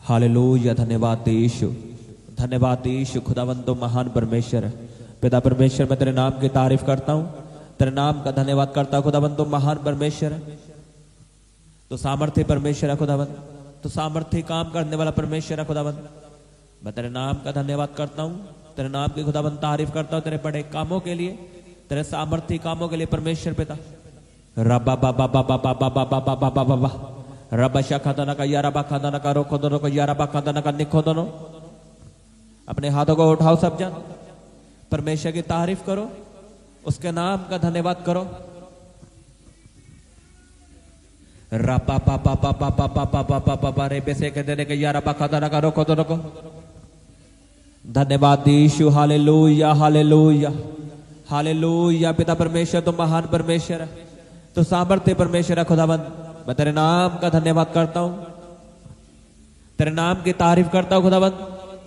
Hallelujah. धन्यवाद यीशु, धन्यवाद यीशु। खुदावंद महान परमेश्वर पिता परमेश्वर, मैं तेरे नाम की तारीफ करता हूँ, तेरे नाम का धन्यवाद करता हूँ खुदावंद महान परमेश्वर। तो सामर्थ्य परमेश्वर है खुदावंद, तो सामर्थ्य काम करने वाला परमेश्वर है खुदावंद। मैं तेरे नाम का धन्यवाद करता हूँ, तेरे नाम की खुदावंद तारीफ करता हूँ, तेरे बड़े कामों के लिए, तेरे सामर्थ्य कामों के लिए परमेश्वर पिता। रबा बाबा बाबा बाबा बाबा बाबा बाबा रबा शाखादाना का यारा बाखादाना का रोको दोनों को यारा बाखादाना का निखो दोनों। अपने हाथों को उठाओ सब जन, परमेश्वर की तारीफ करो, उसके नाम का धन्यवाद करो। रबा बाबा बाबा बाबा बाबा बाबा रे बेसे के देने के यारा बाखादाना का रोको दोनों को। धन्यवाद यीशु। हालेलुया हालेलुया हालेलुया। पिता परमेश्वर तो महान परमेश्वर है, तो सामर्थ्य परमेश्वर है खुदावंद। मैं तेरे नाम का धन्यवाद करता हूं, तेरे नाम की तारीफ करता हूं खुदावंद।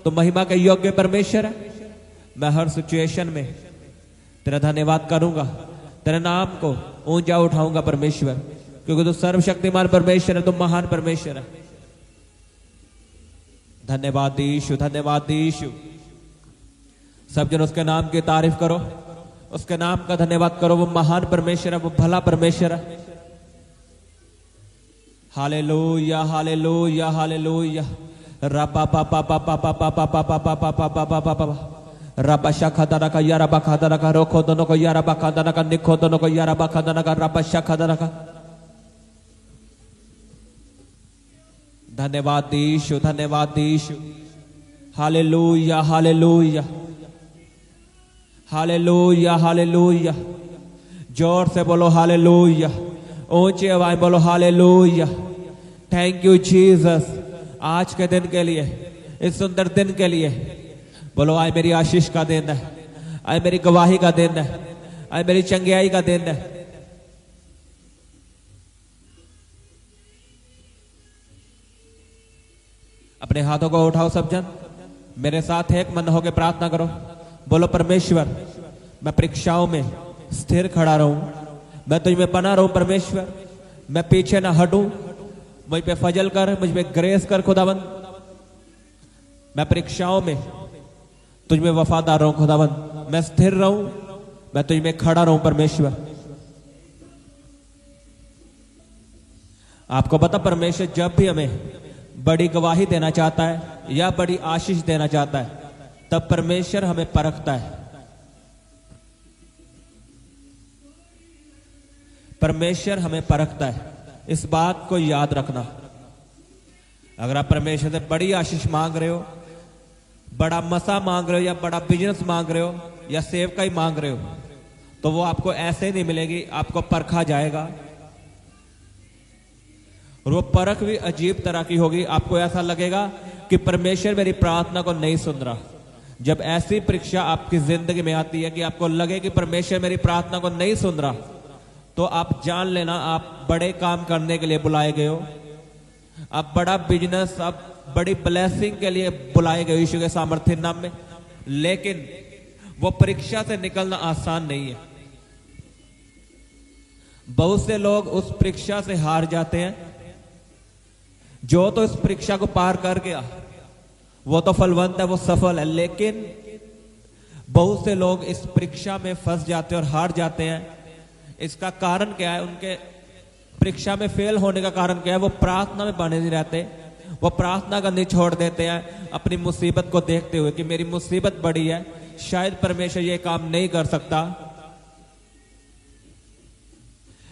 तो महिमा के योग्य परमेश्वर है। मैं हर सिचुएशन में तेरा धन्यवाद करूंगा, तेरे नाम को ऊंचा उठाऊंगा परमेश्वर, क्योंकि तू सर्वशक्तिमान परमेश्वर है, तू महान परमेश्वर है। धन्यवाद यीशु, धन्यवाद यीशु। सब जन उसके नाम की तारीफ करो, उसके नाम का धन्यवाद करो। वो महान परमेश्वर है, वो भला परमेश्वर है। हालेलुया हालेलुया हालेलुया। रबा बाबा बाबा बाबा बाबा बाबा बाबा बाबा बाबा रबा शाखादाना का यारा बाखादाना का रोको दोनों को यारा बाखादाना का निखो दोनों को यारा बाखादाना का रबा शाखादाना का। धन्यवाद यीशु, धन्यवाद यीशु। हालेलुया हालेलुया हालेलुया हालेलुया। जोर से बोलो हालेलुया, ऊंची आवाज बोलो हालेलुया। थैंक यू जीसस, आज के दिन के लिए, इस सुंदर दिन के लिए। बोलो आज मेरी आशीष का दिन है, आज मेरी गवाही का दिन है, आज मेरी चंगियाई का दिन है। अपने हाथों को उठाओ सब जन, मेरे साथ एक मन होकर प्रार्थना करो। बोलो परमेश्वर, मैं परीक्षाओं में स्थिर खड़ा रहूं, मैं तुझ में बना रहूं परमेश्वर, मैं पीछे ना हटूं। मुझ पे फजल कर, मुझ पे ग्रेस कर खुदावंद। मैं परीक्षाओं में तुझ में वफादार रहूं खुदावंद, मैं स्थिर रहूं, मैं तुझ में खड़ा रहूं परमेश्वर। आपको पता परमेश्वर जब भी हमें बड़ी गवाही देना चाहता है या बड़ी आशीष देना चाहता है, तब परमेश्वर हमें परखता है। परमेश्वर हमें परखता है, इस बात को याद रखना। अगर आप परमेश्वर से बड़ी आशीष मांग रहे हो, बड़ा मसा मांग रहे हो, या बड़ा बिजनेस मांग रहे हो, या सेवकाई मांग रहे हो, तो वो आपको ऐसे नहीं मिलेगी, आपको परखा जाएगा। और वो परख भी अजीब तरह की होगी। आपको ऐसा लगेगा कि परमेश्वर मेरी प्रार्थना को नहीं सुन रहा। जब ऐसी परीक्षा आपकी जिंदगी में आती है कि आपको लगे कि परमेश्वर मेरी प्रार्थना को नहीं सुन रहा, तो आप जान लेना आप बड़े काम करने के लिए बुलाए गए हो। आप बड़ा बिजनेस, आप बड़ी ब्लेसिंग के लिए बुलाए गए यीशु के सामर्थ्य नाम में। लेकिन वो परीक्षा से निकलना आसान नहीं है। बहुत से लोग उस परीक्षा से हार जाते हैं। जो तो इस परीक्षा को पार कर गया वो तो फलवंत है, वो सफल है। लेकिन बहुत से लोग इस परीक्षा में फंस जाते हैं और हार जाते हैं। इसका कारण क्या है? उनके परीक्षा में फेल होने का कारण क्या है? वो प्रार्थना में बने नहीं रहते, वो प्रार्थना करनी छोड़ देते हैं अपनी मुसीबत को देखते हुए कि मेरी मुसीबत बड़ी है, शायद परमेश्वर ये काम नहीं कर सकता।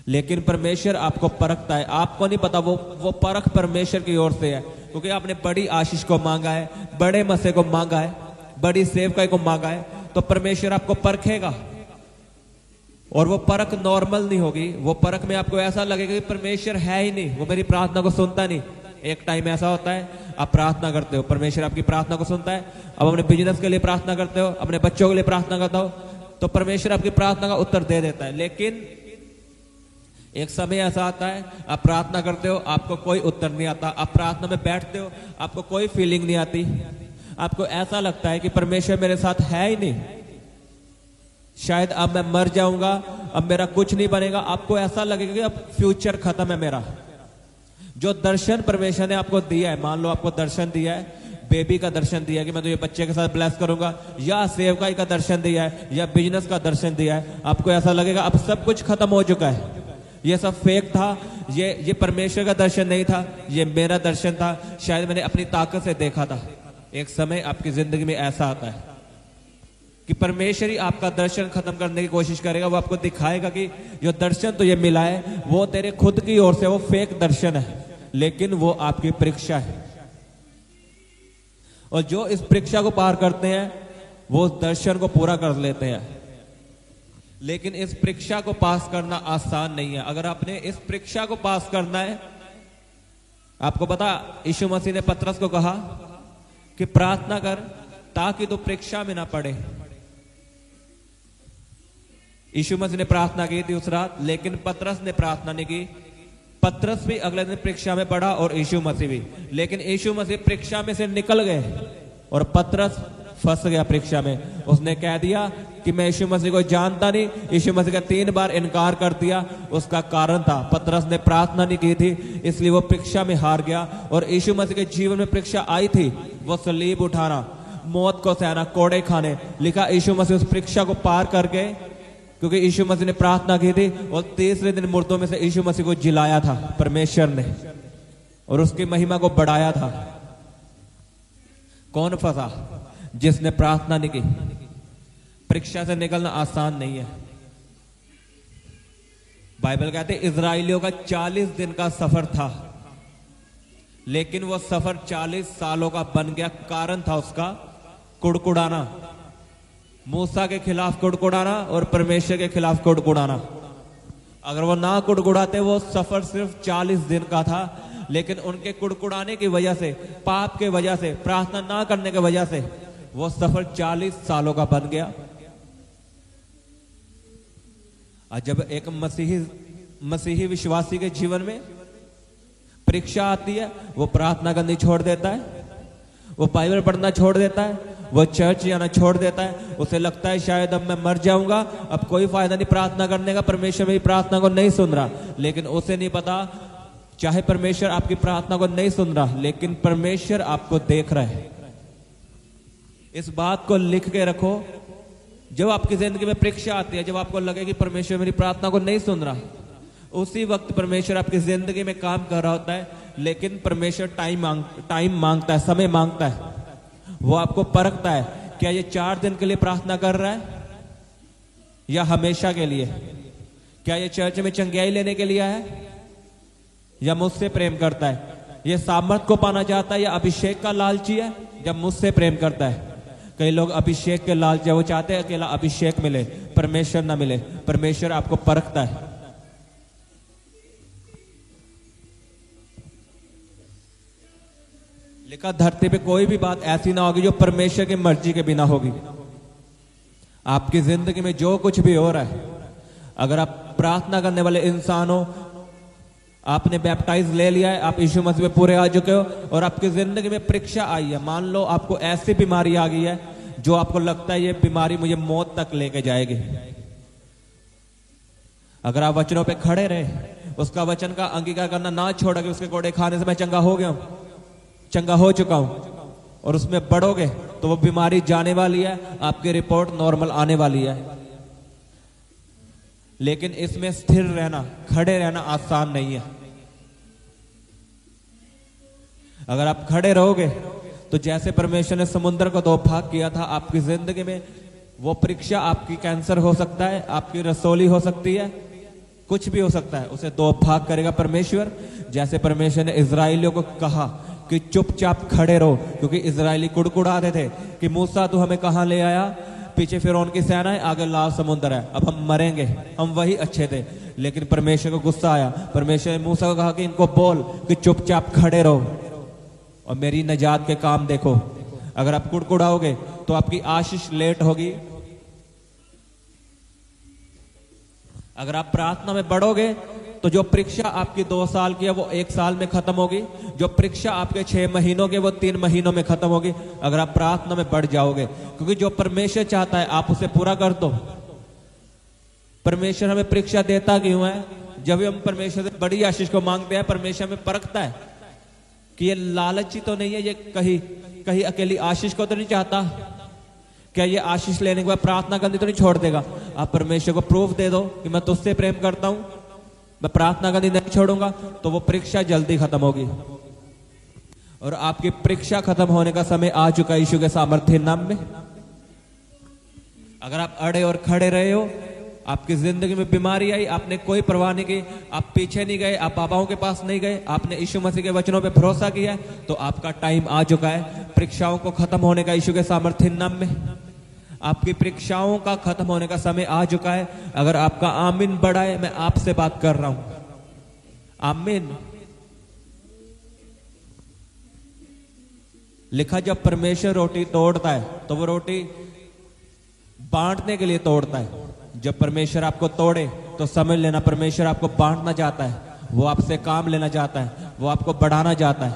लेकिन परमेश्वर आपको परखता है, आपको नहीं पता वो परख परमेश्वर की ओर से है, क्योंकि आपने बड़ी आशीष को मांगा है, बड़े मसे को मांगा है, बड़ी सेवकाई को मांगा है, तो परमेश्वर आपको परखेगा। और वो परख नॉर्मल नहीं होगी। वो परख में आपको ऐसा लगेगा कि परमेश्वर है ही नहीं, वो मेरी प्रार्थना को सुनता नहीं। एक टाइम ऐसा होता है, आप प्रार्थना करते हो, परमेश्वर आपकी प्रार्थना को सुनता है। अब अपने बिजनेस के लिए प्रार्थना करते हो, अपने बच्चों के लिए प्रार्थना करते हो, तो परमेश्वर आपकी प्रार्थना का उत्तर दे देता है। लेकिन एक समय ऐसा आता है, आप प्रार्थना करते हो, आपको कोई उत्तर नहीं आता। आप प्रार्थना में बैठते हो, आपको कोई फीलिंग नहीं आती। आपको ऐसा लगता है कि परमेश्वर मेरे साथ है ही नहीं, शायद अब मैं मर जाऊंगा, अब मेरा कुछ नहीं बनेगा। आपको ऐसा लगेगा कि अब फ्यूचर खत्म है मेरा। जो दर्शन परमेश्वर ने आपको दिया है, मान लो आपको दर्शन दिया है, बेबी का दर्शन दिया है कि मैं तुझे बच्चे के साथ ब्लेस करूंगा, या सेवकाई का दर्शन दिया है, या बिजनेस का दर्शन दिया है, आपको ऐसा लगेगा अब सब कुछ खत्म हो चुका है, ये सब फेक था, ये परमेश्वर का दर्शन नहीं था, ये मेरा दर्शन था, शायद मैंने अपनी ताकत से देखा था। एक समय आपकी जिंदगी में ऐसा आता है कि परमेश्वर ही आपका दर्शन खत्म करने की कोशिश करेगा। वो आपको दिखाएगा कि जो दर्शन तुझे मिला है वो तेरे खुद की ओर से, वो फेक दर्शन है, लेकिन वो आपकी परीक्षा है। और जो इस परीक्षा को पार करते हैं वो उस दर्शन को पूरा कर लेते हैं। लेकिन इस परीक्षा को पास करना आसान नहीं है। अगर आपने इस परीक्षा को पास करना है, आपको पता यीशु मसीह ने पतरस को कहा कि प्रार्थना कर ताकि तू परीक्षा में ना पड़े। यीशु मसीह ने प्रार्थना की थी उस रात, लेकिन पतरस ने प्रार्थना नहीं की। पतरस भी अगले दिन परीक्षा में पड़ा और यीशु मसीह भी, लेकिन यीशु मसीह परीक्षा में से निकल गए और पतरस फंस गया परीक्षा में। उसने कह दिया कि मैं यीशु मसीह को जानता नहीं। यीशु मसीह का 3 बार इनकार कर दिया। उसका कारण था पतरस ने प्रार्थना नहीं की थी, इसलिए वो परीक्षा में हार गया। और यीशु मसीह के जीवन में परीक्षा आई थी, वो सलीब उठाना, मौत को सहना, कोड़े खाने। लिखा यीशु मसीह उस परीक्षा को पार कर गए क्योंकि यीशु मसीह ने प्रार्थना की थी। और तीसरे दिन मुर्दों में से यीशु मसीह को जिलाया था परमेश्वर ने, और उसकी महिमा को बढ़ाया था। कौन फंसा? जिसने प्रार्थना नहीं की। परीक्षा से निकलना आसान नहीं है। बाइबल कहते इजराइलियों का 40 दिन का सफर था, लेकिन वो सफर 40 सालों का बन गया। कारण था उसका कुड़कुड़ाना, मूसा के खिलाफ कुड़कुड़ाना और परमेश्वर के खिलाफ कुड़कुड़ाना। अगर वो ना कुड़कुड़ाते वो सफर सिर्फ 40 दिन का था, लेकिन उनके कुड़कुड़ाने की वजह से, पाप के वजह से, प्रार्थना ना करने की वजह से वो सफर 40 सालों का बन गया। और जब एक मसीही विश्वासी के जीवन में परीक्षा आती है, वो प्रार्थना करनी छोड़ देता है, वो बाइबल पढ़ना छोड़ देता है, वो चर्च जाना छोड़ देता है। उसे लगता है शायद अब मैं मर जाऊंगा, अब कोई फायदा नहीं प्रार्थना करने का, परमेश्वर मेरी प्रार्थना को नहीं सुन रहा। लेकिन उसे नहीं पता, चाहे परमेश्वर आपकी प्रार्थना को नहीं सुन रहा, लेकिन परमेश्वर आपको देख रहा है। इस बात को लिख के रखो। जब आपकी जिंदगी में परीक्षा आती है, जब आपको लगे कि परमेश्वर मेरी प्रार्थना को नहीं सुन रहा, उसी वक्त परमेश्वर आपकी जिंदगी में काम कर रहा होता है। लेकिन परमेश्वर टाइम मांगता है, समय मांगता है। वो आपको परखता है, क्या ये 4 दिन के लिए प्रार्थना कर रहा है या हमेशा के लिए? क्या ये चर्च में चंगाई लेने के लिए है या मुझसे प्रेम करता है? ये सामर्थ को पाना चाहता है या अभिषेक का लालची है? जब मुझसे प्रेम करता है। कई लोग अभिषेक के लालची, वो चाहते हैं अकेला अभिषेक मिले, परमेश्वर ना मिले। परमेश्वर आपको परखता है। लिखा धरती पे कोई भी बात ऐसी ना होगी जो परमेश्वर की मर्जी के बिना होगी। आपकी जिंदगी में जो कुछ भी हो रहा है, अगर आप प्रार्थना करने वाले इंसान हो, आपने बैप्टाइज ले लिया है, आप यीशु मसीह में पूरे आ चुके हो, और आपकी जिंदगी में परीक्षा आई है, मान लो आपको ऐसी बीमारी आ गई है जो आपको लगता है ये बीमारी मुझे मौत तक लेके जाएगी। अगर आप वचनों पे खड़े रहे, उसका वचन का अंगीकार करना ना छोड़ा कि उसके कोड़े खाने से मैं चंगा हो गया हूं, चंगा हो चुका हूं, और उसमें बढ़ोगे तो वो बीमारी जाने वाली है, आपकी रिपोर्ट नॉर्मल आने वाली है। लेकिन इसमें स्थिर रहना, खड़े रहना आसान नहीं है। अगर आप खड़े रहोगे तो जैसे परमेश्वर ने समुद्र को 2 भाग किया था, आपकी जिंदगी में वो परीक्षा, आपकी कैंसर हो सकता है, आपकी रसोली हो सकती है, कुछ भी हो सकता है, उसे 2 भाग करेगा परमेश्वर। जैसे परमेश्वर ने इजराइलियों को कहा कि चुपचाप खड़े रहो, क्योंकि इजराइली कुड़कुड़ाते थे कि मूसा तू हमें कहां ले आया, पीछे फिरौन की सेना है, आगे लाल समुद्र है, अब हम मरेंगे, हम वही अच्छे थे। लेकिन परमेश्वर को गुस्सा आया। परमेश्वर ने मूसा को कहा कि इनको बोल कि चुपचाप खड़े रहो और मेरी निजात के काम देखो। अगर आप कुड़कुड़ाओगे तो आपकी आशीष लेट होगी। अगर आप प्रार्थना में बढ़ोगे तो जो परीक्षा आपकी 2 साल की है वो 1 साल में खत्म होगी, जो परीक्षा आपके 6 महीनों की वो 3 महीनों में खत्म होगी, अगर आप प्रार्थना में बढ़ जाओगे। क्योंकि जो परमेश्वर चाहता है आप उसे पूरा कर दो। परमेश्वर हमें परीक्षा देता क्यों है? जब भी हम परमेश्वर से बड़ी आशीष को मांगते हैं, परमेश्वर में परखता है कि ये लालची तो नहीं है, ये कहीं कहीं अकेली आशीष को तो नहीं चाहता, क्या ये आशीष लेने के बाद प्रार्थना करनी तो नहीं छोड़ देगा। आप परमेश्वर को प्रूफ दे दो कि मैं तुझसे प्रेम करता हूं, मैं प्रार्थना करनी नहीं छोड़ूंगा, तो वो परीक्षा जल्दी खत्म होगी। और आपकी परीक्षा खत्म होने का समय आ चुका है यीशु के सामर्थ्य नाम में। अगर आप अड़े और खड़े रहे हो, आपकी जिंदगी में बीमारी आई, आपने कोई परवाह नहीं की, आप पीछे नहीं गए, आप बाबाओं के पास नहीं गए, आपने यीशु मसीह के वचनों पे भरोसा किया है, तो आपका टाइम आ चुका है परीक्षाओं को खत्म होने का यीशु के सामर्थ्य नाम में। आपकी परीक्षाओं का खत्म होने का समय आ चुका है। अगर आपका आमीन बड़ा है, मैं आपसे बात कर रहा हूं, आमीन। लिखा जब परमेश्वर रोटी तोड़ता है तो वो रोटी बांटने के लिए तोड़ता है। जब परमेश्वर आपको तोड़े तो समझ लेना परमेश्वर आपको बांटना चाहता है, वो आपसे काम लेना चाहता है, वो आपको बढ़ाना चाहता है।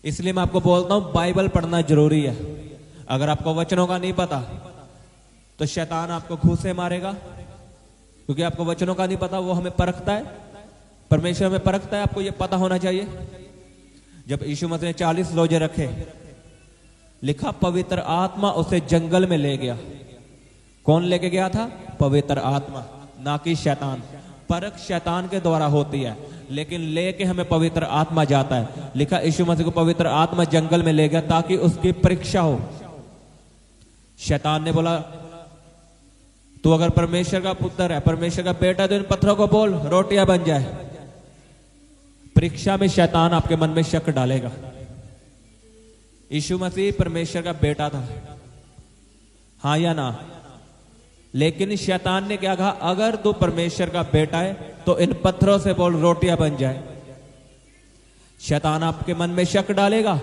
इसलिए मैं आपको बोलता हूं बाइबल पढ़ना जरूरी है। अगर आपको वचनों का नहीं पता तो शैतान आपको घूसे मारेगा, क्योंकि आपको वचनों का नहीं पता। वो हमें परखता है, परमेश्वर हमें परखता है, आपको ये पता होना चाहिए। जब यीशु मसीह ने 40 रोजे रखे, लिखा पवित्र आत्मा उसे जंगल में ले गया। कौन लेके गया था? पवित्र आत्मा, ना कि शैतान। परख शैतान के द्वारा होती है, लेकिन लेके हमें पवित्र आत्मा जाता है। लिखा यीशु मसीह को पवित्र आत्मा जंगल में ले गया ताकि उसकी परीक्षा हो। शैतान ने बोला तू अगर परमेश्वर का पुत्र है, परमेश्वर का बेटा, तो इन पत्थरों को बोल रोटियां बन जाए। परीक्षा में शैतान आपके मन में शक डालेगा। यीशु मसीह परमेश्वर का बेटा था, हाँ या ना? लेकिन शैतान ने क्या कहा? अगर तू परमेश्वर का बेटा है तो इन पत्थरों से बोल रोटियां बन जाए। शैतान आपके मन में शक डालेगा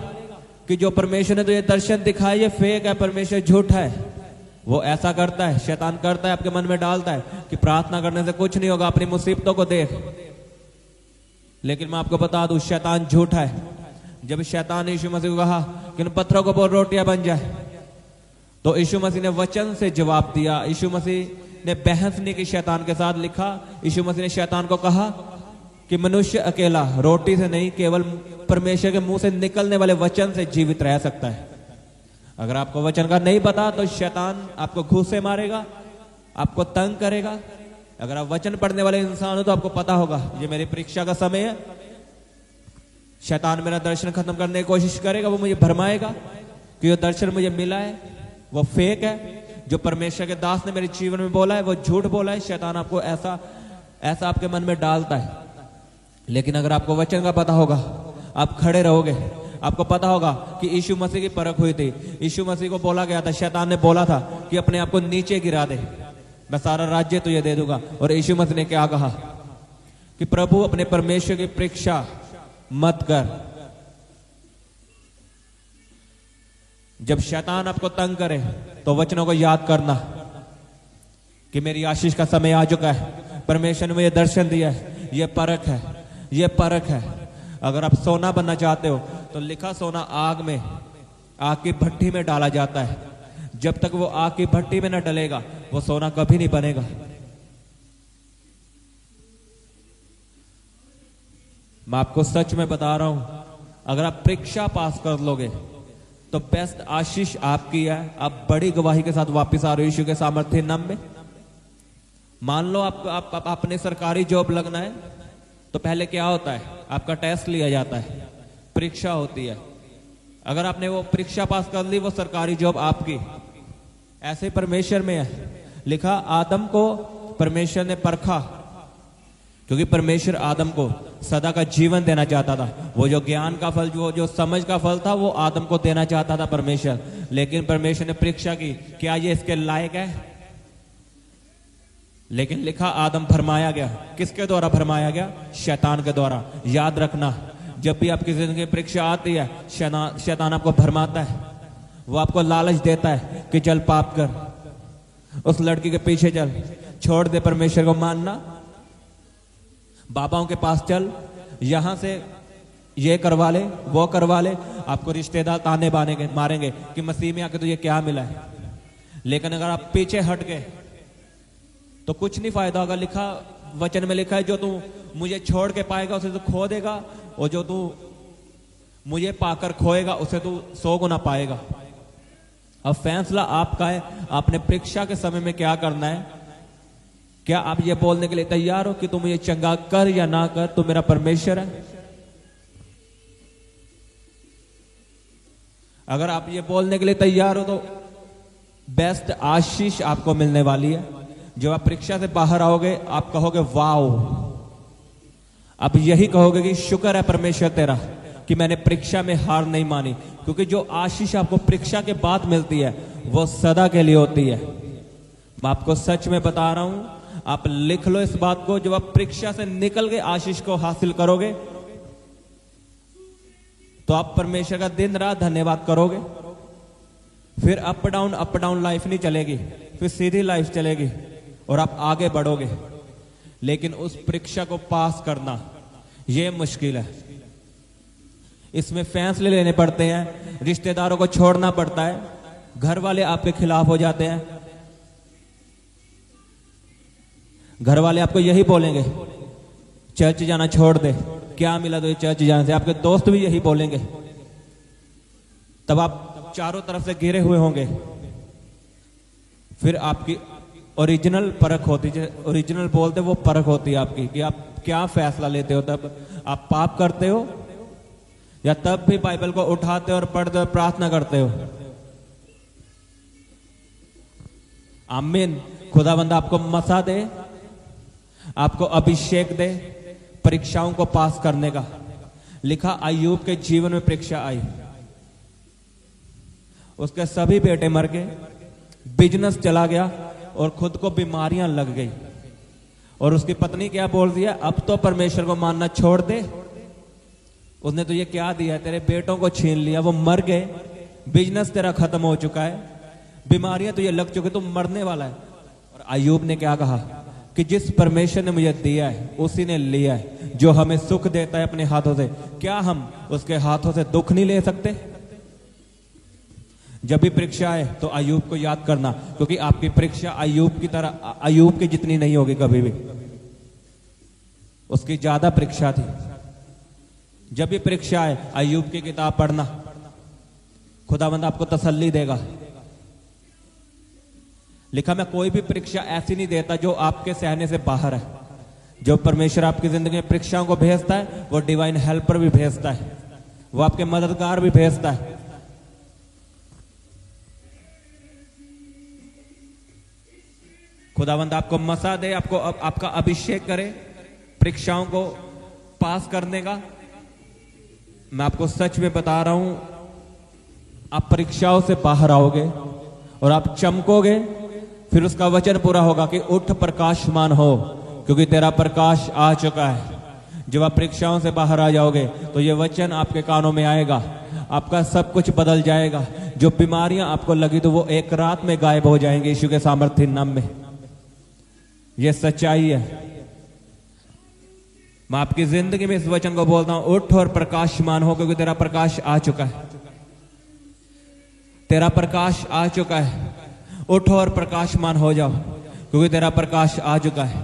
कि जो परमेश्वर ने तो ये दर्शन दिखाया ये फेक है, परमेश्वर झूठा है। वो ऐसा करता है, शैतान करता है, आपके मन में डालता है कि प्रार्थना करने से कुछ नहीं होगा, अपनी मुसीबतों को देख। लेकिन मैं आपको बता दूं शैतान झूठा है। जब शैतान यीशु मसीह को कहा कि इन पत्थरों को बोल रोटियां बन जाए, तो यीशु मसीह ने वचन से जवाब दिया। यीशु मसीह ने बहस नहीं की शैतान के साथ। लिखा यीशु मसीह ने शैतान को कहा कि मनुष्य अकेला रोटी से नहीं, केवल परमेश्वर के मुंह से निकलने वाले वचन से जीवित रह सकता है। अगर आपको वचन का नहीं पता तो शैतान आपको घूसे मारेगा, आपको तंग करेगा। अगर आप वचन पढ़ने वाले इंसान हो तो आपको पता होगा ये मेरी परीक्षा का समय है। शैतान मेरा दर्शन खत्म करने की कोशिश करेगा, वो मुझे भरमाएगा कि ये दर्शन मुझे मिला है वो फेक है। जो परमेश्वर के दास ने मेरे जीवन में बोला है वो झूठ बोला है। शैतान आपको ऐसा ऐसा आपके मन में डालता है। लेकिन अगर आपको वचन का पता होगा, आप खड़े रहोगे। आपको पता होगा कि यीशु मसीह की परख हुई थी। यीशु मसीह को बोला गया था, शैतान ने बोला था कि अपने आप को नीचे गिरा दे, मैं सारा राज्य तुझे दे दूंगा। और यीशु मसीह ने क्या कहा कि प्रभु अपने परमेश्वर की परीक्षा मत कर। जब शैतान आपको तंग करे तो वचनों को याद करना कि मेरी आशीष का समय आ चुका है, परमेश्वर ने मुझे दर्शन दिया है, ये परख है, ये परख है। अगर आप सोना बनना चाहते हो तो लिखा सोना आग में, आग की भट्टी में डाला जाता है। जब तक वो आग की भट्टी में न डलेगा वो सोना कभी नहीं बनेगा। मैं आपको सच में बता रहा हूं, अगर आप परीक्षा पास कर लोगे तो बेस्ट आशीष आपकी है। आप बड़ी गवाही के साथ वापस आ रहे हो यीशु के सामर्थ्य नाम में। मान लो आप अपने सरकारी जॉब लगना है तो पहले क्या होता है? आपका टेस्ट लिया जाता है, परीक्षा होती है। अगर आपने वो परीक्षा पास कर ली, वो सरकारी जॉब आपकी। ऐसे परमेश्वर में है। लिखा आदम को परमेश्वर ने परखा क्योंकि परमेश्वर आदम को सदा का जीवन देना चाहता था। वो जो ज्ञान का फल, जो समझ का फल था, वो आदम को देना चाहता था परमेश्वर। लेकिन परमेश्वर ने परीक्षा की, क्या ये इसके लायक है? लेकिन लिखा आदम भरमाया गया। किसके द्वारा भरमाया गया? शैतान के द्वारा। याद रखना, जब भी आपकी जिंदगी में परीक्षा आती है, शैतान आपको भरमाता है। वो आपको लालच देता है कि चल पाप कर, उस लड़की के पीछे चल, छोड़ दे परमेश्वर को मानना, बाबाओं के पास चल, यहां से ये करवा ले, वो करवा ले। आपको रिश्तेदार ताने बानेंगे, मारेंगे कि मसीह में आके तुझे क्या मिला है। लेकिन अगर आप पीछे हट गए तो कुछ नहीं फायदा होगा। लिखा वचन में लिखा है, जो तू मुझे छोड़ के पाएगा उसे तू खो देगा, और जो तू मुझे पाकर खोएगा उसे तू 100 गुना पाएगा। अब फैसला आपका है, आपने परीक्षा के समय में क्या करना है। क्या आप ये बोलने के लिए तैयार हो कि तू मुझे चंगा कर या ना कर, तू मेरा परमेश्वर है। अगर आप ये बोलने के लिए तैयार हो तो बेस्ट आशीष आपको मिलने वाली है। जब आप परीक्षा से बाहर आओगे आप कहोगे वाओ, आप यही कहोगे कि शुक्र है परमेश्वर तेरा कि मैंने परीक्षा में हार नहीं मानी, क्योंकि जो आशीष आपको परीक्षा के बाद मिलती है वो सदा के लिए होती है। मैं आपको सच में बता रहा हूं, आप लिख लो इस बात को, जब आप परीक्षा से निकल के आशीष को हासिल करोगे तो आप परमेश्वर का दिन रात धन्यवाद करोगे। फिर अप डाउन लाइफ नहीं चलेगी, फिर सीधी लाइफ चलेगी और आप आगे बढ़ोगे। लेकिन उस परीक्षा को पास करना यह मुश्किल है। इसमें फैसले लेने पड़ते हैं, रिश्तेदारों को छोड़ना पड़ता है, घर वाले आपके खिलाफ हो जाते हैं। घर वाले आपको यही बोलेंगे चर्च जाना छोड़ दे, क्या मिला तुझे चर्च जाने से। आपके दोस्त भी यही बोलेंगे। तब आप चारों तरफ से घिरे हुए होंगे। फिर आपकी ओरिजिनल परख होती है, ओरिजिनल बोलते वो परख होती है आपकी, कि आप क्या फैसला लेते हो। तब आप पाप करते हो या तब भी बाइबल को उठाते हो और पढ़ते हो, प्रार्थना करते हो। आमीन। खुदावंद आपको मसा दे, आपको अभिषेक दे परीक्षाओं को पास करने का। लिखा अय्यूब के जीवन में परीक्षा आई, उसके सभी बेटे मर गए, बिजनेस चला गया और खुद को बीमारियां लग गई। और उसकी पत्नी क्या बोल दिया, अब तो परमेश्वर को मानना छोड़ दे, उसने तुझे क्या दिया, तेरे बेटों को छीन लिया, वो मर गए, बिजनेस तेरा खत्म हो चुका है, बीमारियां तुझे लग चुकी, तुम मरने वाला है। और अय्यूब ने क्या कहा कि जिस परमेश्वर ने मुझे दिया है उसी ने लिया है, जो हमें सुख देता है अपने हाथों से, क्या हम उसके हाथों से दुख नहीं ले सकते। जब भी परीक्षा आए तो अय्यूब को याद करना, क्योंकि आपकी परीक्षा अय्यूब की तरह, अय्यूब की जितनी नहीं होगी कभी भी, उसकी ज्यादा परीक्षा थी। जब भी परीक्षा आए अय्यूब की किताब पढ़ना, खुदावंद आपको तसल्ली देगा। लिखा मैं कोई भी परीक्षा ऐसी नहीं देता जो आपके सहने से बाहर है। जो परमेश्वर आपकी जिंदगी में परीक्षाओं को भेजता है वो डिवाइन हेल्पर भी भेजता है, वो आपके मददगार भी भेजता है। खुदावंद आपको मसा दे, आपको आपका अभिषेक करे परीक्षाओं को पास करने का। मैं आपको सच में बता रहा हूं, आप परीक्षाओं से बाहर आओगे और आप चमकोगे। फिर उसका वचन पूरा होगा कि उठ प्रकाशमान हो, क्योंकि तेरा प्रकाश आ चुका है। जब आप परीक्षाओं से बाहर आ जाओगे तो ये वचन आपके कानों में आएगा, आपका सब कुछ बदल जाएगा। जो बीमारियां आपको लगी तो वो एक रात में गायब हो जाएंगे यीशु के सामर्थ्य नाम में। ये सच्चाई है। मैं आपकी जिंदगी में इस वचन को बोलता हूं, उठ और प्रकाशमान हो, क्योंकि तेरा प्रकाश आ चुका है। तेरा प्रकाश आ चुका है। उठो और प्रकाशमान हो जाओ, क्योंकि तेरा प्रकाश आ चुका है।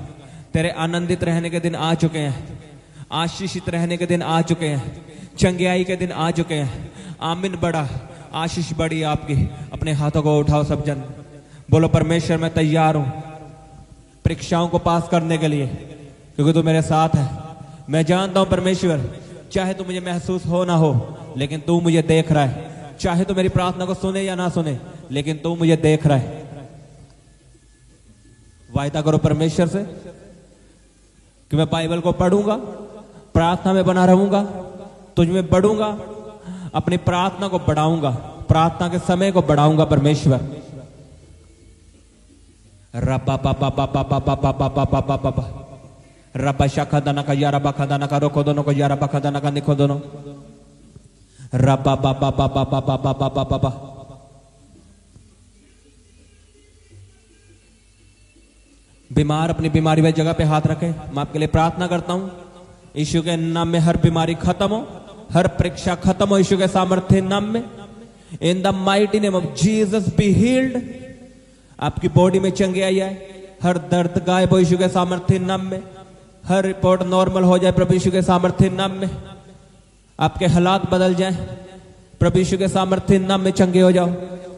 तेरे आनंदित रहने के दिन आ चुके हैं, आशीषित रहने के दिन आ चुके हैं, चंगियाई के दिन आ चुके हैं। आमीन। बड़ा आशीष बड़ी आपकी। अपने हाथों को उठाओ सब जन, बोलो परमेश्वर मैं तैयार हूं परीक्षाओं को पास करने के लिए, क्योंकि तू मेरे साथ है। मैं जानता हूं परमेश्वर, चाहे तू मुझे महसूस हो ना हो, लेकिन तू मुझे देख रहा है। चाहे तो मेरी प्रार्थना को सुने या ना सुने, लेकिन तू मुझे देख रहा है। वायदा करो परमेश्वर से कि मैं बाइबल को पढ़ूंगा, प्रार्थना में बना रहूंगा, तुझ में बढ़ूंगा, अपनी प्रार्थना को बढ़ाऊंगा, प्रार्थना के समय को बढ़ाऊंगा। परमेश्वर रब्बा पापा पापा पापा पापा पापा पापा रब्बा शाखा दाना का यारा बाखा दाना का रोको दोनों को यारा बाखा दाना का निको दोनों रब्बा पापा पापा पापा पापा पापा। बीमार अपनी बीमारी वाली जगह पे हाथ रखें। मैं आपके लिए प्रार्थना करता हूं, यीशु के नाम में हर बीमारी खत्म हो, हर परीक्षा खत्म हो यीशु के सामर्थ्य नाम में। In the mighty name of Jesus be healed. आपकी बॉडी में चंगियाई आए, हर दर्द गायब हो यीशु के सामर्थ्य नाम में। हर रिपोर्ट नॉर्मल हो जाए प्रभु यीशु के सामर्थ्य नाम में। आपके हालात बदल जाएं प्रभु यीशु के सामर्थ्य नाम में। चंगे हो जाओ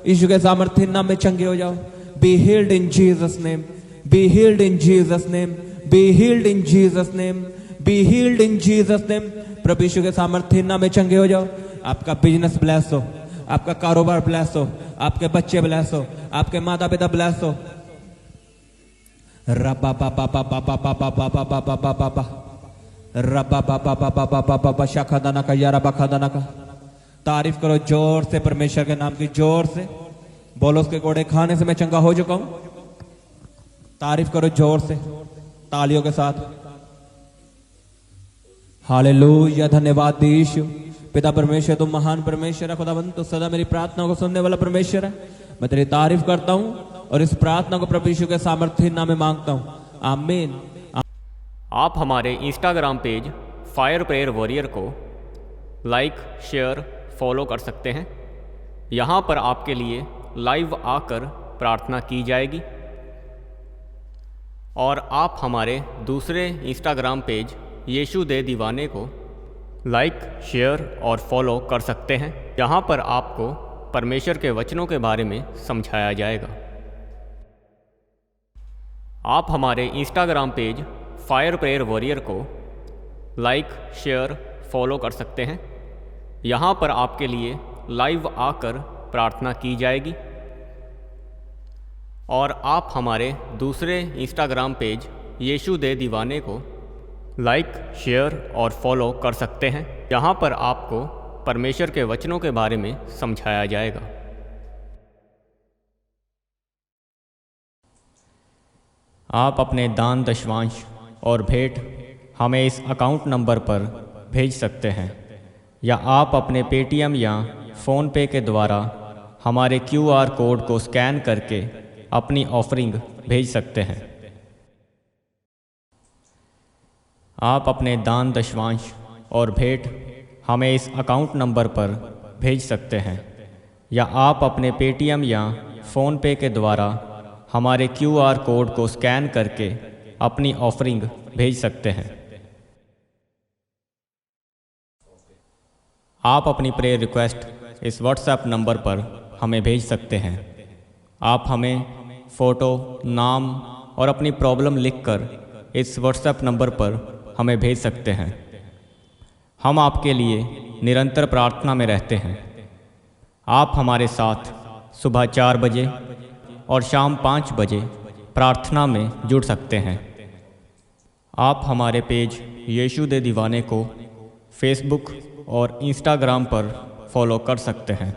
यीशु के सामर्थ्य नाम में, चंगे हो जाओ। Be healed in Jesus name, be healed in Jesus name, be healed in Jesus name, be healed in Jesus name. प्रभु यीशु के सामर्थ्य नाम में चंगे हो जाओ। आपका बिजनेस ब्लेस हो, आपका कारोबार ब्लेस हो, आपके बच्चे ब्लेस हो, आपके माता पिता ब्लेस हो। रबा बाबा बाबा बाबा बाबा बाबा बाबा बाबा रबा बाबा बाबा बाबा बाबा शाखा दाना का यारा बखा दाना का। तारीफ करो जोर से परमेश्वर के नाम की, जोर से बोलो उसके कोड़े खाने से मैं चंगा हो चुका हूं। तारीफ करो जोर से तालियों के साथ। हालेलुया, धन्यवाद यीशु। पिता परमेश्वर तुम महान परमेश्वर है खुदावंद, तो सदा मेरी प्रार्थना को सुनने वाला परमेश्वर है। मैं तेरी तारीफ करता हूं और इस प्रार्थना को प्रभु यीशु के सामर्थ्य नाम में मांगता हूं, आमीन। आप हमारे Instagram page fire prayer warrior को लाइक, शेयर, फॉलो कर सकते हैं। यहाँ पर आपके लिए लाइव आकर प्रार्थना की जाएगी। और आप हमारे दूसरे इंस्टाग्राम पेज यीशु दे दीवाने को लाइक, शेयर और फॉलो कर सकते हैं। यहाँ पर आपको परमेश्वर के वचनों के बारे में समझाया जाएगा। आप हमारे Instagram page fire prayer warrior को लाइक, शेयर, फॉलो कर सकते हैं। यहाँ पर आपके लिए लाइव आकर प्रार्थना की जाएगी। और आप हमारे दूसरे इंस्टाग्राम पेज यीशु दे दीवाने को लाइक, शेयर और फॉलो कर सकते हैं। यहाँ पर आपको परमेश्वर के वचनों के बारे में समझाया जाएगा। आप अपने दान, दशवांश और भेंट हमें इस अकाउंट नंबर पर भेज सकते हैं, या आप अपने पेटीएम या फ़ोन पे के द्वारा हमारे QR कोड को स्कैन करके अपनी ऑफरिंग भेज सकते हैं। आप अपने दान, दशवांश और भेंट हमें इस अकाउंट नंबर पर भेज सकते हैं, या आप अपने पेटीएम या फ़ोन पे के द्वारा हमारे QR कोड को स्कैन करके अपनी ऑफरिंग भेज सकते हैं। आप अपनी प्रेयर रिक्वेस्ट इस व्हाट्सएप नंबर पर हमें भेज सकते हैं। आप हमें फ़ोटो, नाम और अपनी प्रॉब्लम लिखकर इस व्हाट्सएप नंबर पर हमें भेज सकते हैं। हम आपके लिए निरंतर प्रार्थना में रहते हैं। आप हमारे साथ सुबह 4 बजे और शाम 5 बजे प्रार्थना में जुड़ सकते हैं। आप हमारे पेज यीशु दे दीवाने को फेसबुक और इंस्टाग्राम पर फॉलो कर सकते हैं।